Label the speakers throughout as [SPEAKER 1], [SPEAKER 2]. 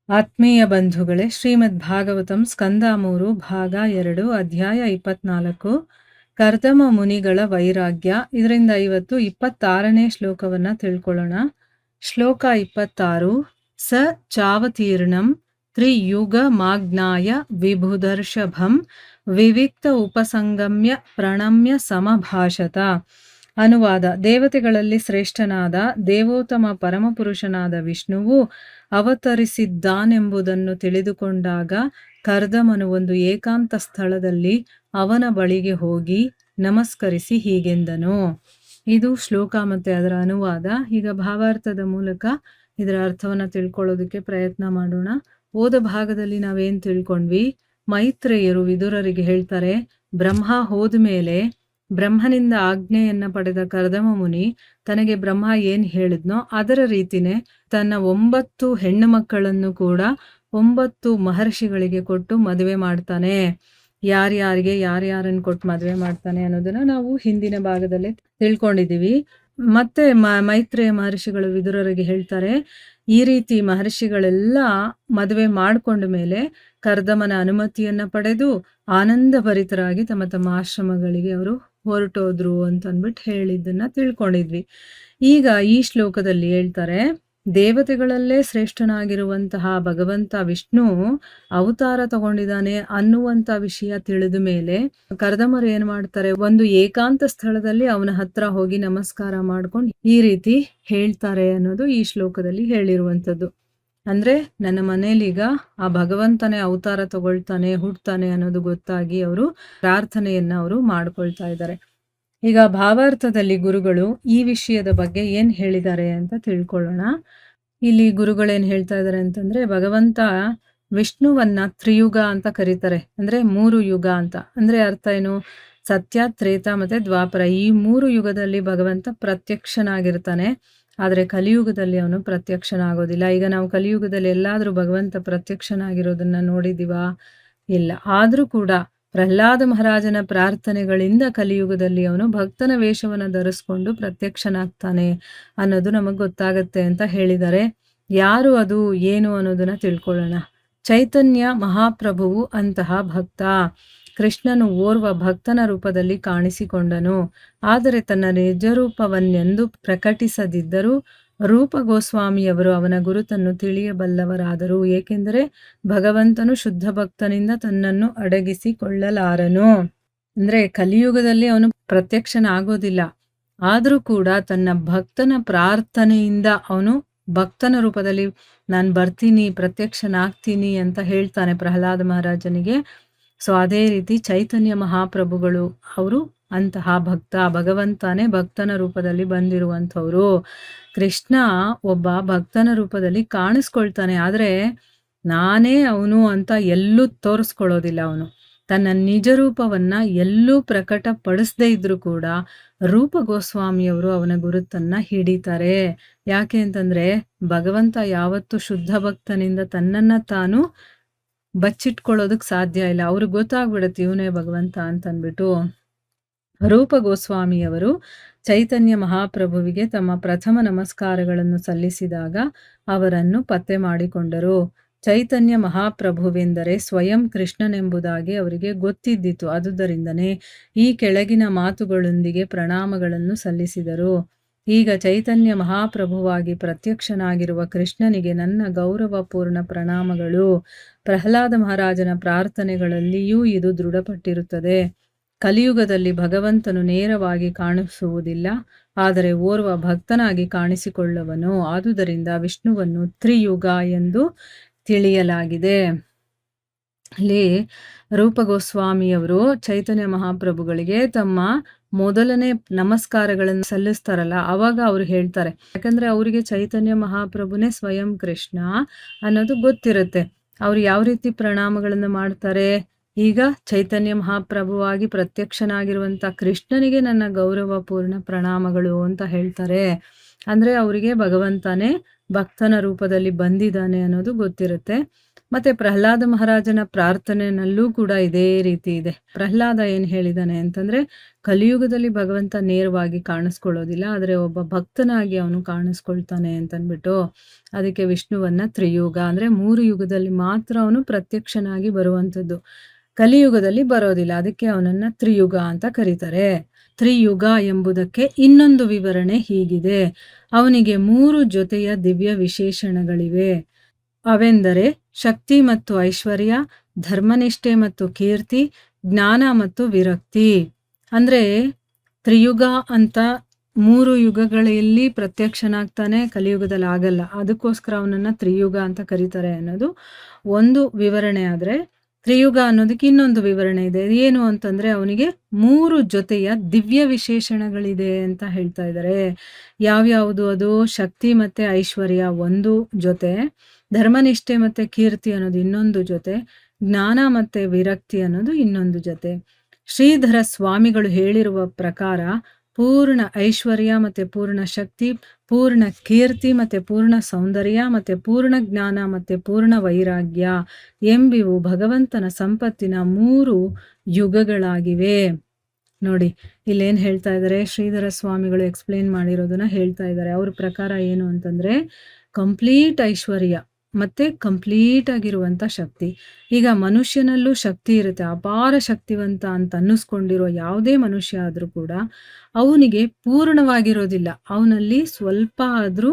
[SPEAKER 1] ಆತ್ಮೀಯ ಬಂಧುಗಳೇ, ಶ್ರೀಮದ್ ಭಾಗವತಂ ಸ್ಕಂದ 3 ಭಾಗ 2 ಅಧ್ಯಾಯ 24 ಕರ್ದಮ ಮುನಿಗಳ ವೈರಾಗ್ಯ. ಇದರಿಂದ ಇವತ್ತು 26ನೇ ಶ್ಲೋಕವನ್ನ ತಿಳ್ಕೊಳ್ಳೋಣ. ಶ್ಲೋಕ 26. ಸ ಚಾವತೀರ್ಣಂ ತ್ರಿಯುಗ ಮಾಜ್ಞಾಯ ವಿಭುದರ್ಷಭಂ ವಿವಿಕ್ತ ಉಪಸಂಗಮ್ಯ ಪ್ರಣಮ್ಯ ಸಮಭಾಷತ. ಅನುವಾದ: ದೇವತೆಗಳಲ್ಲಿ ಶ್ರೇಷ್ಠನಾದ ದೇವೋತ್ತಮ ಪರಮಪುರುಷನಾದ ವಿಷ್ಣುವು ಅವತರಿಸಿದ್ದಾನೆಂಬುದನ್ನು ತಿಳಿದುಕೊಂಡಾಗ ಕರ್ದಮನು ಒಂದು ಏಕಾಂತ ಸ್ಥಳದಲ್ಲಿ ಅವನ ಬಳಿಗೆ ಹೋಗಿ ನಮಸ್ಕರಿಸಿ ಹೀಗೆಂದನು. ಇದು ಶ್ಲೋಕ ಮತ್ತೆ ಅದರ ಅನುವಾದ. ಈಗ ಭಾವಾರ್ಥದ ಮೂಲಕ ಇದರ ಅರ್ಥವನ್ನ ತಿಳ್ಕೊಳ್ಳೋದಕ್ಕೆ ಪ್ರಯತ್ನ ಮಾಡೋಣ. ಓದ ಭಾಗದಲ್ಲಿ ನಾವೇನ್ ತಿಳ್ಕೊಂಡ್ವಿ? ಮೈತ್ರೇಯರು ವಿದುರರಿಗೆ ಹೇಳ್ತಾರೆ, ಬ್ರಹ್ಮ ಹೋದ್ಮೇಲೆ ಬ್ರಹ್ಮನಿಂದ ಆಜ್ಞೆಯನ್ನ ಪಡೆದ ಕರ್ದಮ ಮುನಿ ತನಗೆ ಬ್ರಹ್ಮ ಏನ್ ಹೇಳಿದ್ನೋ ಅದರ ರೀತಿನೇ ತನ್ನ 9 ಹೆಣ್ಣು ಮಕ್ಕಳನ್ನು ಕೂಡ 9 ಮಹರ್ಷಿಗಳಿಗೆ ಕೊಟ್ಟು ಮದುವೆ ಮಾಡ್ತಾನೆ. ಯಾರ್ಯಾರನ್ನು ಕೊಟ್ಟು ಮದುವೆ ಮಾಡ್ತಾನೆ ಅನ್ನೋದನ್ನ ನಾವು ಹಿಂದಿನ ಭಾಗದಲ್ಲಿ ತಿಳ್ಕೊಂಡಿದೀವಿ. ಮತ್ತೆ ಮೈತ್ರೇಯ ಮಹರ್ಷಿಗಳು ವಿದುರರಿಗೆ ಹೇಳ್ತಾರೆ, ಈ ರೀತಿ ಮಹರ್ಷಿಗಳೆಲ್ಲ ಮದುವೆ ಮಾಡ್ಕೊಂಡ ಮೇಲೆ ಕರ್ದಮನ ಅನುಮತಿಯನ್ನ ಪಡೆದು ಆನಂದ ಭರಿತರಾಗಿ ತಮ್ಮ ತಮ್ಮ ಆಶ್ರಮಗಳಿಗೆ ಅವರು ಹೊರಟೋದ್ರು ಅಂತ ಅಂದ್ಬಿಟ್ಟು ಹೇಳಿದ್ದನ್ನ ತಿಳ್ಕೊಂಡಿದ್ವಿ. ಈಗ ಈ ಶ್ಲೋಕದಲ್ಲಿ ಹೇಳ್ತಾರೆ, ದೇವತೆಗಳಲ್ಲೇ ಶ್ರೇಷ್ಠನಾಗಿರುವಂತಹ ಭಗವಂತ ವಿಷ್ಣು ಅವತಾರ ತಗೊಂಡಿದ್ದಾನೆ ಅನ್ನುವಂತ ವಿಷಯ ತಿಳಿದ ಮೇಲೆ ಕರ್ದಮರು ಏನ್ ಮಾಡ್ತಾರೆ, ಒಂದು ಏಕಾಂತ ಸ್ಥಳದಲ್ಲಿ ಅವನ ಹತ್ರ ಹೋಗಿ ನಮಸ್ಕಾರ ಮಾಡ್ಕೊಂಡು ಈ ರೀತಿ ಹೇಳ್ತಾರೆ ಅನ್ನೋದು ಈ ಶ್ಲೋಕದಲ್ಲಿ ಹೇಳಿರುವಂಥದ್ದು. ಅಂದ್ರೆ ನನ್ನ ಮನೇಲೀಗ ಆ ಭಗವಂತನೇ ಅವತಾರ ತಗೊಳ್ತಾನೆ, ಹುಡ್ತಾನೆ ಅನ್ನೋದು ಗೊತ್ತಾಗಿ ಅವರು ಪ್ರಾರ್ಥನೆಯನ್ನ ಅವರು ಮಾಡ್ಕೊಳ್ತಾ ಇದ್ದಾರೆ. ಈಗ ಭಾವಾರ್ಥದಲ್ಲಿ ಗುರುಗಳು ಈ ವಿಷಯದ ಬಗ್ಗೆ ಏನ್ ಹೇಳಿದ್ದಾರೆ ಅಂತ ತಿಳ್ಕೊಳ್ಳೋಣ. ಇಲ್ಲಿ ಗುರುಗಳೇನ್ ಹೇಳ್ತಾ ಇದ್ದಾರೆ ಅಂತಂದ್ರೆ, ಭಗವಂತ ವಿಷ್ಣುವನ್ನ ತ್ರಿಯುಗ ಅಂತ ಕರೀತಾರೆ. ಅಂದ್ರೆ 3 ಯುಗ ಅಂತ. ಅಂದ್ರೆ ಅರ್ಥ ಏನು? ಸತ್ಯ, ತ್ರೇತ ಮತ್ತೆ ದ್ವಾಪರ, ಈ 3 ಯುಗದಲ್ಲಿ ಭಗವಂತ ಪ್ರತ್ಯಕ್ಷನಾಗಿರ್ತಾನೆ. ಆದ್ರೆ ಕಲಿಯುಗದಲ್ಲಿ ಅವನು ಪ್ರತ್ಯಕ್ಷನಾಗೋದಿಲ್ಲ. ಈಗ ನಾವು ಕಲಿಯುಗದಲ್ಲಿ ಎಲ್ಲಾದ್ರೂ ಭಗವಂತ ಪ್ರತ್ಯಕ್ಷನಾಗಿರೋದನ್ನ ನೋಡಿದೀವಾ? ಇಲ್ಲ. ಆದ್ರೂ ಕೂಡ ಪ್ರಹ್ಲಾದ ಮಹಾರಾಜನ ಪ್ರಾರ್ಥನೆಗಳಿಂದ ಕಲಿಯುಗದಲ್ಲಿ ಅವನು ಭಕ್ತನ ವೇಷವನ್ನ ಧರಿಸ್ಕೊಂಡು ಪ್ರತ್ಯಕ್ಷನಾಗ್ತಾನೆ ಅನ್ನೋದು ನಮಗ್ ಗೊತ್ತಾಗತ್ತೆ ಅಂತ ಹೇಳಿದ್ದಾರೆ. ಯಾರು ಅದು, ಏನು ಅನ್ನೋದನ್ನ ತಿಳ್ಕೊಳ್ಳೋಣ. ಚೈತನ್ಯ ಮಹಾಪ್ರಭುವು ಅಂತಹ ಭಕ್ತ. ಕೃಷ್ಣನು ಓರ್ವ ಭಕ್ತನ ರೂಪದಲ್ಲಿ ಕಾಣಿಸಿಕೊಂಡನು. ಆದರೆ ತನ್ನ ನಿಜರೂಪವನ್ನೆಂದು ಪ್ರಕಟಿಸದಿದ್ದರೂ ರೂಪ ಗೋಸ್ವಾಮಿಯವರು ಅವನ ಗುರುತನ್ನು ತಿಳಿಯಬಲ್ಲವರಾದರು. ಏಕೆಂದರೆ ಭಗವಂತನು ಶುದ್ಧ ಭಕ್ತನಿಂದ ತನ್ನನ್ನು ಅಡಗಿಸಿಕೊಳ್ಳಲಾರನು. ಅಂದ್ರೆ ಕಲಿಯುಗದಲ್ಲಿ ಅವನು ಪ್ರತ್ಯಕ್ಷನಾಗೋದಿಲ್ಲ. ಆದ್ರೂ ಕೂಡ ತನ್ನ ಭಕ್ತನ ಪ್ರಾರ್ಥನೆಯಿಂದ ಅವನು ಭಕ್ತನ ರೂಪದಲ್ಲಿ ನಾನು ಬರ್ತೀನಿ, ಪ್ರತ್ಯಕ್ಷನಾಗ್ತೀನಿ ಅಂತ ಹೇಳ್ತಾನೆ ಪ್ರಹ್ಲಾದ ಮಹಾರಾಜನಿಗೆ. ಸೊ ಅದೇ ರೀತಿ ಚೈತನ್ಯ ಮಹಾಪ್ರಭುಗಳು ಅವರು ಅಂತಹ ಭಕ್ತ. ಭಗವಂತನೇ ಭಕ್ತನ ರೂಪದಲ್ಲಿ ಬಂದಿರುವಂಥವ್ರು. ಕೃಷ್ಣ ಒಬ್ಬ ಭಕ್ತನ ರೂಪದಲ್ಲಿ ಕಾಣಿಸ್ಕೊಳ್ತಾನೆ. ಆದ್ರೆ ನಾನೇ ಅವನು ಅಂತ ಎಲ್ಲೂ ತೋರಿಸ್ಕೊಳ್ಳೋದಿಲ್ಲ. ಅವನು ತನ್ನ ನಿಜ ರೂಪವನ್ನ ಎಲ್ಲೂ ಪ್ರಕಟ ಪಡಿಸದೇ ಇದ್ರು ಕೂಡ ರೂಪ ಗೋಸ್ವಾಮಿಯವರು ಅವನ ಗುರುತನ್ನ ಹಿಡಿತಾರೆ. ಯಾಕೆ ಅಂತಂದ್ರೆ ಭಗವಂತ ಯಾವತ್ತೂ ಶುದ್ಧ ಭಕ್ತನಿಂದ ತನ್ನನ್ನ ತಾನು ಬಚ್ಚಿಟ್ಕೊಳ್ಳೋದಕ್ ಸಾಧ್ಯ ಇಲ್ಲ. ಅವ್ರಿಗೆ ಗೊತ್ತಾಗ್ಬಿಡತ್ತೆ ಇವನೇ ಭಗವಂತ ಅಂತನ್ಬಿಟ್ಟು. ರೂಪ ಗೋಸ್ವಾಮಿಯವರು ಚೈತನ್ಯ ಮಹಾಪ್ರಭುವಿಗೆ ತಮ್ಮ ಪ್ರಥಮ ನಮಸ್ಕಾರಗಳನ್ನು ಸಲ್ಲಿಸಿದಾಗ ಅವರನ್ನು ಪತ್ತೆ ಮಾಡಿಕೊಂಡರು. ಚೈತನ್ಯ ಮಹಾಪ್ರಭುವೆಂದರೆ ಸ್ವಯಂ ಕೃಷ್ಣನೆಂಬುದಾಗಿ ಅವರಿಗೆ ಗೊತ್ತಿದ್ದಿತು. ಆದುದರಿಂದನೇ ಈ ಕೆಳಗಿನ ಮಾತುಗಳೊಂದಿಗೆ ಪ್ರಣಾಮಗಳನ್ನು ಸಲ್ಲಿಸಿದರು. ಈಗ ಚೈತನ್ಯ ಮಹಾಪ್ರಭುವಾಗಿ ಪ್ರತ್ಯಕ್ಷನಾಗಿರುವ ಕೃಷ್ಣನಿಗೆ ನನ್ನ ಗೌರವಪೂರ್ಣ ಪ್ರಣಾಮಗಳು. ಪ್ರಹ್ಲಾದ ಮಹಾರಾಜನ ಪ್ರಾರ್ಥನೆಗಳಲ್ಲಿಯೂ ಇದು ದೃಢಪಟ್ಟಿರುತ್ತದೆ. ಕಲಿಯುಗದಲ್ಲಿ ಭಗವಂತನು ನೇರವಾಗಿ ಕಾಣಿಸುವುದಿಲ್ಲ, ಆದರೆ ಓರ್ವ ಭಕ್ತನಾಗಿ ಕಾಣಿಸಿಕೊಳ್ಳುವನು. ಆದುದರಿಂದ ವಿಷ್ಣುವನ್ನು ತ್ರಿಯುಗ ಎಂದು ತಿಳಿಯಲಾಗಿದೆ. ಅಲ್ಲಿ ರೂಪ ಗೋಸ್ವಾಮಿಯವರು ಚೈತನ್ಯ ಮಹಾಪ್ರಭುಗಳಿಗೆ ತಮ್ಮ ಮೊದಲನೇ ನಮಸ್ಕಾರಗಳನ್ನು ಸಲ್ಲಿಸ್ತಾರಲ್ಲ, ಅವಾಗ ಅವ್ರು ಹೇಳ್ತಾರೆ, ಯಾಕಂದ್ರೆ ಅವರಿಗೆ ಚೈತನ್ಯ ಮಹಾಪ್ರಭುನೇ ಸ್ವಯಂ ಕೃಷ್ಣ ಅನ್ನೋದು ಗೊತ್ತಿರುತ್ತೆ. ಅವ್ರು ಯಾವ ರೀತಿ ಪ್ರಣಾಮಗಳನ್ನು ಮಾಡ್ತಾರೆ? ಈಗ ಚೈತನ್ಯ ಮಹಾಪ್ರಭುವಾಗಿ ಪ್ರತ್ಯಕ್ಷನಾಗಿರುವಂತ ಕೃಷ್ಣನಿಗೆ ನನ್ನ ಗೌರವಪೂರ್ಣ ಪ್ರಣಾಮಗಳು ಅಂತ ಹೇಳ್ತಾರೆ. ಅಂದ್ರೆ ಅವರಿಗೆ ಭಗವಂತನೇ ಭಕ್ತನ ರೂಪದಲ್ಲಿ ಬಂದಿದ್ದಾನೆ ಅನ್ನೋದು ಗೊತ್ತಿರುತ್ತೆ. ಮತ್ತೆ ಪ್ರಹ್ಲಾದ ಮಹಾರಾಜನ ಪ್ರಾರ್ಥನೆನಲ್ಲೂ ಕೂಡ ಇದೇ ರೀತಿ ಇದೆ. ಪ್ರಹ್ಲಾದ ಏನ್ ಹೇಳಿದಾನೆ ಅಂತಂದ್ರೆ, ಕಲಿಯುಗದಲ್ಲಿ ಭಗವಂತ ನೇರವಾಗಿ ಕಾಣಿಸ್ಕೊಳ್ಳೋದಿಲ್ಲ, ಆದರೆ ಒಬ್ಬ ಭಕ್ತನಾಗಿ ಅವನು ಕಾಣಿಸ್ಕೊಳ್ತಾನೆ ಅಂತನ್ಬಿಟ್ಟು ಅದಕ್ಕೆ ವಿಷ್ಣುವನ್ನ ತ್ರಿಯುಗ ಅಂದ್ರೆ 3 ಯುಗದಲ್ಲಿ ಮಾತ್ರ ಅವನು ಪ್ರತ್ಯಕ್ಷನಾಗಿ ಬರುವಂಥದ್ದು. ಕಲಿಯುಗದಲ್ಲಿ ಬರೋದಿಲ್ಲ, ಅದಕ್ಕೆ ಅವನನ್ನ ತ್ರಿಯುಗ ಅಂತ ಕರೀತಾರೆ. ತ್ರಿಯುಗ ಎಂಬುದಕ್ಕೆ ಇನ್ನೊಂದು ವಿವರಣೆ ಹೀಗಿದೆ: ಅವನಿಗೆ 3 ಜೊತೆಯ ದಿವ್ಯ ವಿಶೇಷಣಗಳಿವೆ. ಅವೆಂದರೆ ಶಕ್ತಿ ಮತ್ತು ಐಶ್ವರ್ಯ, ಧರ್ಮನಿಷ್ಠೆ ಮತ್ತು ಕೀರ್ತಿ, ಜ್ಞಾನ ಮತ್ತು ವಿರಕ್ತಿ. ಅಂದ್ರೆ ತ್ರಿಯುಗ ಅಂತ 3 ಯುಗಗಳಲ್ಲಿ ಪ್ರತ್ಯಕ್ಷನಾಗ್ತಾನೆ, ಕಲಿಯುಗದಲ್ಲಿ ಆಗಲ್ಲ, ಅದಕ್ಕೋಸ್ಕರ ಅವನನ್ನ ತ್ರಿಯುಗ ಅಂತ ಕರೀತಾರೆ ಅನ್ನೋದು ಒಂದು ವಿವರಣೆ. ಆದ್ರೆ ತ್ರಿಯುಗ ಅನ್ನೋದಕ್ಕೆ ಇನ್ನೊಂದು ವಿವರಣೆ ಇದೆ. ಏನು ಅಂತಂದ್ರೆ ಅವನಿಗೆ 3 ಜೊತೆಯ ದಿವ್ಯ ವಿಶೇಷಣಗಳಿದೆ ಅಂತ ಹೇಳ್ತಾ ಇದ್ದಾರೆ. ಯಾವ್ಯಾವುದು ಅದು? ಶಕ್ತಿ ಮತ್ತೆ ಐಶ್ವರ್ಯ ಒಂದು ಜೊತೆ, ಧರ್ಮನಿಷ್ಠೆ ಮತ್ತೆ ಕೀರ್ತಿ ಅನ್ನೋದು ಇನ್ನೊಂದು ಜೊತೆ, ಜ್ಞಾನ ಮತ್ತೆ ವಿರಕ್ತಿ ಅನ್ನೋದು ಇನ್ನೊಂದು ಜೊತೆ. ಶ್ರೀಧರ ಸ್ವಾಮಿಗಳು ಹೇಳಿರುವ ಪ್ರಕಾರ ಪೂರ್ಣ ಐಶ್ವರ್ಯ ಮತ್ತೆ ಪೂರ್ಣ ಶಕ್ತಿ, ಪೂರ್ಣ ಕೀರ್ತಿ ಮತ್ತೆ ಪೂರ್ಣ ಸೌಂದರ್ಯ ಮತ್ತೆ ಪೂರ್ಣ ಜ್ಞಾನ ಮತ್ತೆ ಪೂರ್ಣ ವೈರಾಗ್ಯ ಎಂಬಿವು ಭಗವಂತನ ಸಂಪತ್ತಿನ 3 ಯುಗಗಳಾಗಿವೆ. ನೋಡಿ ಇಲ್ಲೇನ್ ಹೇಳ್ತಾ ಇದ್ದಾರೆ, ಶ್ರೀಧರ ಸ್ವಾಮಿಗಳು ಎಕ್ಸ್ಪ್ಲೇನ್ ಮಾಡಿರೋದನ್ನ ಹೇಳ್ತಾ ಇದ್ದಾರೆ. ಅವ್ರ ಪ್ರಕಾರ ಏನು ಅಂತಂದ್ರೆ, ಕಂಪ್ಲೀಟ್ ಐಶ್ವರ್ಯ ಮತ್ತೆ ಕಂಪ್ಲೀಟ್ ಆಗಿರುವಂತ ಶಕ್ತಿ. ಈಗ ಮನುಷ್ಯನಲ್ಲೂ ಶಕ್ತಿ ಇರುತ್ತೆ, ಅಪಾರ ಶಕ್ತಿವಂತ ಅಂತ ಅನ್ನಿಸ್ಕೊಂಡಿರೋ ಯಾವುದೇ ಮನುಷ್ಯ ಆದ್ರೂ ಕೂಡ ಅವನಿಗೆ ಪೂರ್ಣವಾಗಿರೋದಿಲ್ಲ, ಅವನಲ್ಲಿ ಸ್ವಲ್ಪ ಆದ್ರೂ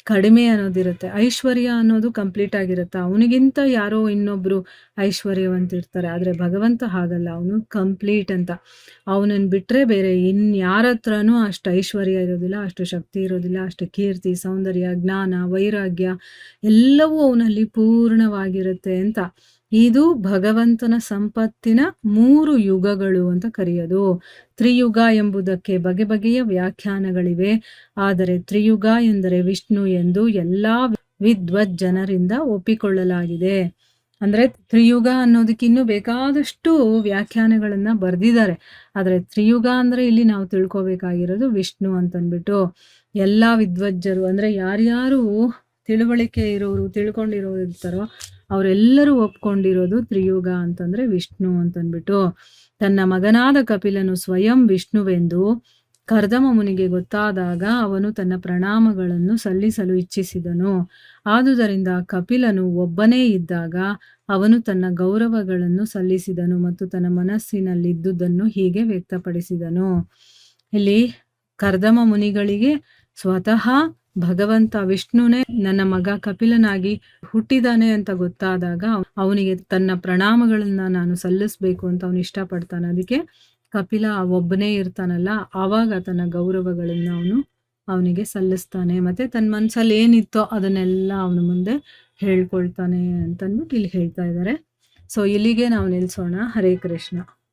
[SPEAKER 1] ಕಡಿಮೆ ಅನ್ನೋದಿರುತ್ತೆ. ಐಶ್ವರ್ಯ ಅನ್ನೋದು ಕಂಪ್ಲೀಟ್ ಆಗಿರುತ್ತೆ, ಅವನಿಗಿಂತ ಯಾರೋ ಇನ್ನೊಬ್ರು ಐಶ್ವರ್ಯವಂತ ಇರ್ತಾರೆ. ಆದ್ರೆ ಭಗವಂತ ಹಾಗಲ್ಲ, ಅವನು ಕಂಪ್ಲೀಟ್ ಅಂತ. ಅವನನ್ನ ಬಿಟ್ರೆ ಬೇರೆ ಇನ್ಯಾರ ಹತ್ರನೂ ಅಷ್ಟು ಐಶ್ವರ್ಯ ಇರೋದಿಲ್ಲ, ಅಷ್ಟು ಶಕ್ತಿ ಇರೋದಿಲ್ಲ, ಅಷ್ಟು ಕೀರ್ತಿ, ಸೌಂದರ್ಯ, ಜ್ಞಾನ, ವೈರಾಗ್ಯ ಎಲ್ಲವೂ ಅವನಲ್ಲಿ ಪೂರ್ಣವಾಗಿರುತ್ತೆ ಅಂತ. ಇದು ಭಗವಂತನ ಸಂಪತ್ತಿನ 3 ಯುಗಗಳು ಅಂತ ಕರೆಯೋದು. ತ್ರಿಯುಗ ಎಂಬುದಕ್ಕೆ ಬಗೆ ಬಗೆಯ ವ್ಯಾಖ್ಯಾನಗಳಿವೆ, ಆದರೆ ತ್ರಿಯುಗ ಎಂದರೆ ವಿಷ್ಣು ಎಂದು ಎಲ್ಲಾ ವಿದ್ವತ್ ಜನರಿಂದ ಒಪ್ಪಿಕೊಳ್ಳಲಾಗಿದೆ. ಅಂದ್ರೆ ತ್ರಿಯುಗ ಅನ್ನೋದಕ್ಕೆ ಇನ್ನೂ ಬೇಕಾದಷ್ಟು ವ್ಯಾಖ್ಯಾನಗಳನ್ನ ಬರ್ದಿದ್ದಾರೆ, ಆದ್ರೆ ತ್ರಿಯುಗ ಅಂದ್ರೆ ಇಲ್ಲಿ ನಾವು ತಿಳ್ಕೊಬೇಕಾಗಿರೋದು ವಿಷ್ಣು ಅಂತನ್ಬಿಟ್ಟು ಎಲ್ಲಾ ವಿದ್ವಜ್ಜರು, ಅಂದ್ರೆ ಯಾರ್ಯಾರು ತಿಳುವಳಿಕೆ ಇರೋರು, ತಿಳ್ಕೊಂಡಿರೋರು ಇರ್ತಾರೋ ಅವರೆಲ್ಲರೂ ಒಪ್ಕೊಂಡಿರೋದು ತ್ರಿಯುಗ ಅಂತಂದ್ರೆ ವಿಷ್ಣು ಅಂತನ್ಬಿಟ್ಟು. ತನ್ನ ಮಗನಾದ ಕಪಿಲನು ಸ್ವಯಂ ವಿಷ್ಣುವೆಂದು ಕರ್ದಮ ಮುನಿಗೆ ಗೊತ್ತಾದಾಗ ಅವನು ತನ್ನ ಪ್ರಣಾಮಗಳನ್ನು ಸಲ್ಲಿಸಲು ಇಚ್ಛಿಸಿದನು. ಆದುದರಿಂದ ಕಪಿಲನು ಒಬ್ಬನೇ ಇದ್ದಾಗ ಅವನು ತನ್ನ ಗೌರವಗಳನ್ನು ಸಲ್ಲಿಸಿದನು ಮತ್ತು ತನ್ನ ಮನಸ್ಸಿನಲ್ಲಿದ್ದುದನ್ನು ಹೀಗೆ ವ್ಯಕ್ತಪಡಿಸಿದನು. ಇಲ್ಲಿ ಕರ್ದಮ ಮುನಿಗಳಿಗೆ ಸ್ವತಃ ಭಗವಂತ ವಿಷ್ಣುನೇ ನನ್ನ ಮಗ ಕಪಿಲನಾಗಿ ಹುಟ್ಟಿದಾನೆ ಅಂತ ಗೊತ್ತಾದಾಗ ಅವನಿಗೆ ತನ್ನ ಪ್ರಣಾಮಗಳನ್ನ ನಾನು ಸಲ್ಲಿಸ್ಬೇಕು ಅಂತ ಅವನು ಇಷ್ಟಪಡ್ತಾನೆ. ಅದಕ್ಕೆ ಕಪಿಲ ಒಬ್ಬನೇ ಇರ್ತಾನಲ್ಲ, ಆವಾಗ ತನ್ನ ಗೌರವಗಳನ್ನ ಅವನಿಗೆ ಸಲ್ಲಿಸ್ತಾನೆ, ಮತ್ತೆ ತನ್ನ ಮನ್ಸಲ್ಲಿ ಏನಿತ್ತೋ ಅದನ್ನೆಲ್ಲ ಅವನ ಮುಂದೆ ಹೇಳ್ಕೊಳ್ತಾನೆ ಅಂತಂದ್ಬಿಟ್ಟು ಇಲ್ಲಿ ಹೇಳ್ತಾ ಇದ್ದಾರೆ. ಸೊ ಇಲ್ಲಿಗೆ ನಾವು ನಿಲ್ಸೋಣ. ಹರೇ ಕೃಷ್ಣ.